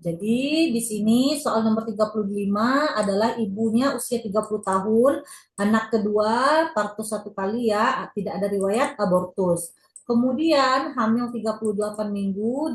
Jadi di sini soal nomor 35 adalah ibunya usia 30 tahun, anak kedua partus 1 kali ya, tidak ada riwayat abortus. Kemudian hamil 38 minggu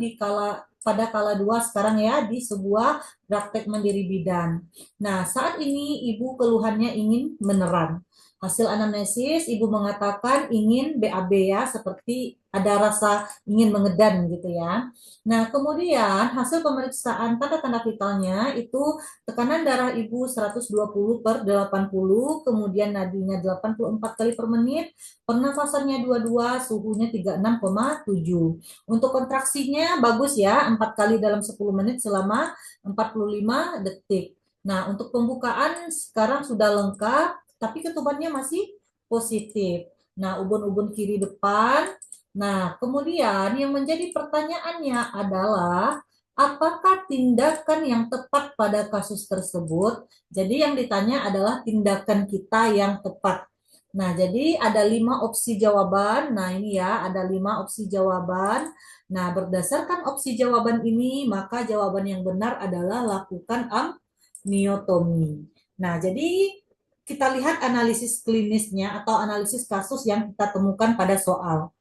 pada kala 2 sekarang ya di sebuah praktek mandiri bidan. Nah, saat ini ibu keluhannya ingin meneran. Hasil anamnesis ibu mengatakan ingin BAB ya, seperti ada rasa ingin mengedan gitu ya. Nah, kemudian hasil pemeriksaan tanda-tanda vitalnya itu tekanan darah ibu 120/80, kemudian nadinya 84 kali per menit, pernafasannya 22, suhunya 36,7. Untuk kontraksinya bagus ya, 4 kali dalam 10 menit selama 45 detik. Nah, untuk pembukaan sekarang sudah lengkap, tapi ketubannya masih positif. Nah, ubun-ubun kiri depan. Nah, kemudian yang menjadi pertanyaannya adalah apakah tindakan yang tepat pada kasus tersebut? Jadi yang ditanya adalah tindakan kita yang tepat. Nah, jadi ada 5 opsi jawaban. Nah, ini ya, ada 5 opsi jawaban. Nah, berdasarkan opsi jawaban ini, maka jawaban yang benar adalah lakukan amniotomi. Nah, jadi kita lihat analisis klinisnya atau analisis kasus yang kita temukan pada soal.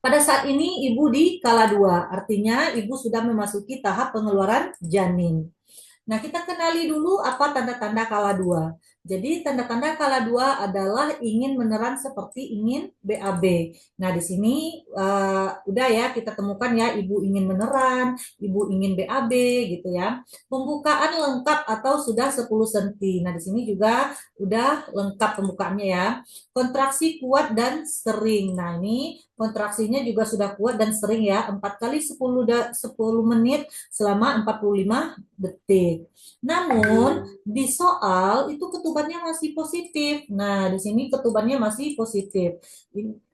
Pada saat ini ibu di kala 2, artinya ibu sudah memasuki tahap pengeluaran janin. Nah, kita kenali dulu apa tanda-tanda kala 2. Jadi, tanda-tanda kala 2 adalah ingin meneran seperti ingin BAB. Nah, di sini udah ya kita temukan ya, ibu ingin meneran, ibu ingin BAB gitu ya. Pembukaan lengkap atau sudah 10 cm. Nah, di sini juga udah lengkap pembukaannya ya. Kontraksi kuat dan sering. Nah, ini kontraksinya juga sudah kuat dan sering ya, 4 kali 10 menit selama 45 detik. Namun di soal itu ketubannya masih positif. Nah, di sini ketubannya masih positif.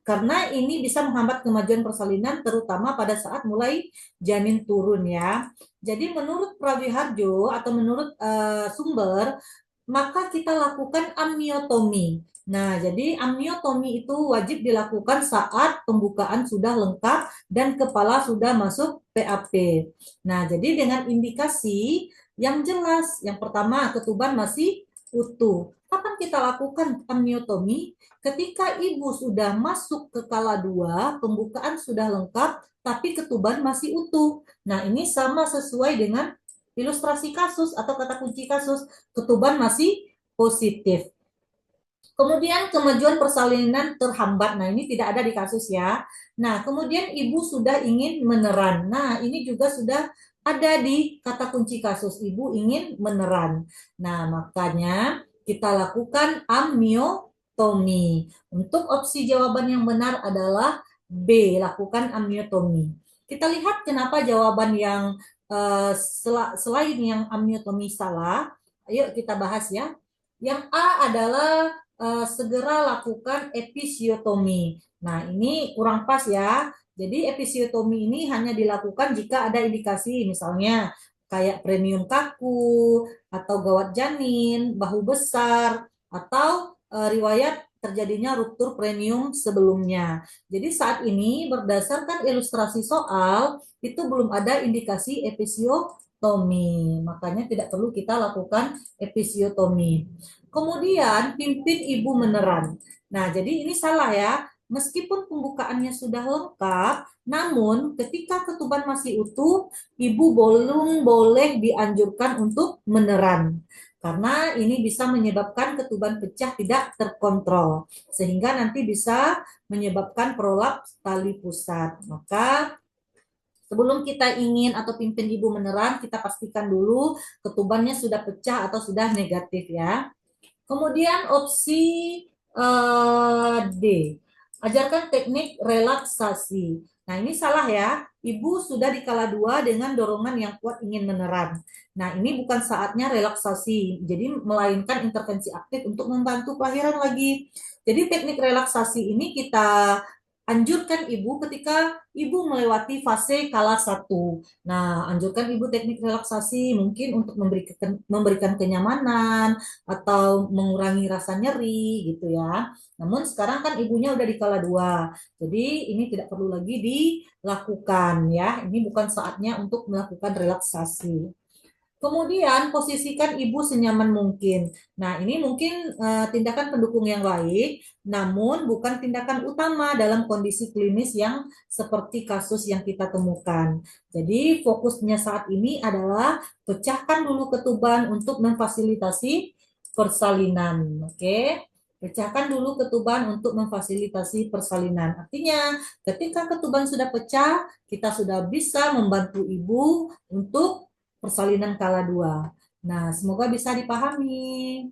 Karena ini bisa menghambat kemajuan persalinan terutama pada saat mulai janin turun ya. Jadi menurut Prawiharjo atau menurut sumber, maka kita lakukan amniotomi. Nah, jadi amniotomi itu wajib dilakukan saat pembukaan sudah lengkap dan kepala sudah masuk PAP. Nah, jadi dengan indikasi yang jelas, yang pertama ketuban masih utuh. Kapan kita lakukan amniotomi? Ketika ibu sudah masuk ke kala 2, pembukaan sudah lengkap, tapi ketuban masih utuh. Nah, ini sama sesuai dengan ilustrasi kasus atau kata kunci kasus, ketuban masih positif. Kemudian kemajuan persalinan terhambat. Nah, ini tidak ada di kasus ya. Nah, kemudian ibu sudah ingin meneran. Nah, ini juga sudah ada di kata kunci kasus, ibu ingin meneran. Nah, makanya kita lakukan amniotomi. Untuk opsi jawaban yang benar adalah B, lakukan amniotomi. Kita lihat kenapa jawaban yang selain yang amniotomi salah. Ayo kita bahas ya. Yang A adalah segera lakukan episiotomi. Nah, ini kurang pas ya. Jadi episiotomi ini hanya dilakukan jika ada indikasi misalnya kayak premium kaku atau gawat janin, bahu besar atau riwayat terjadinya ruptur premium sebelumnya. Jadi saat ini berdasarkan ilustrasi soal itu belum ada indikasi episiotomi. Makanya tidak perlu kita lakukan episiotomi. Kemudian pimpin ibu meneran. Nah, jadi ini salah ya. Meskipun pembukaannya sudah lengkap, namun ketika ketuban masih utuh, ibu belum boleh dianjurkan untuk meneran. Karena ini bisa menyebabkan ketuban pecah tidak terkontrol. Sehingga nanti bisa menyebabkan prolaps tali pusat. Maka sebelum kita ingin atau pimpin ibu meneran, kita pastikan dulu ketubannya sudah pecah atau sudah negatif ya. Kemudian opsi D, ajarkan teknik relaksasi. Nah, ini salah ya. Ibu sudah di kala 2 dengan dorongan yang kuat ingin meneran. Nah, ini bukan saatnya relaksasi. Jadi, melainkan intervensi aktif untuk membantu kelahiran lagi. Jadi, teknik relaksasi ini kita anjurkan ibu ketika ibu melewati fase kala 1. Nah, anjurkan ibu teknik relaksasi mungkin untuk memberikan kenyamanan atau mengurangi rasa nyeri gitu ya. Namun sekarang kan ibunya udah di kala 2. Jadi ini tidak perlu lagi dilakukan ya. Ini bukan saatnya untuk melakukan relaksasi. Kemudian posisikan ibu senyaman mungkin. Nah, ini mungkin tindakan pendukung yang baik, namun bukan tindakan utama dalam kondisi klinis yang seperti kasus yang kita temukan. Jadi, fokusnya saat ini adalah pecahkan dulu ketuban untuk memfasilitasi persalinan. Oke? Pecahkan dulu ketuban untuk memfasilitasi persalinan. Artinya, ketika ketuban sudah pecah, kita sudah bisa membantu ibu untuk persalinan kala 2. Nah, semoga bisa dipahami.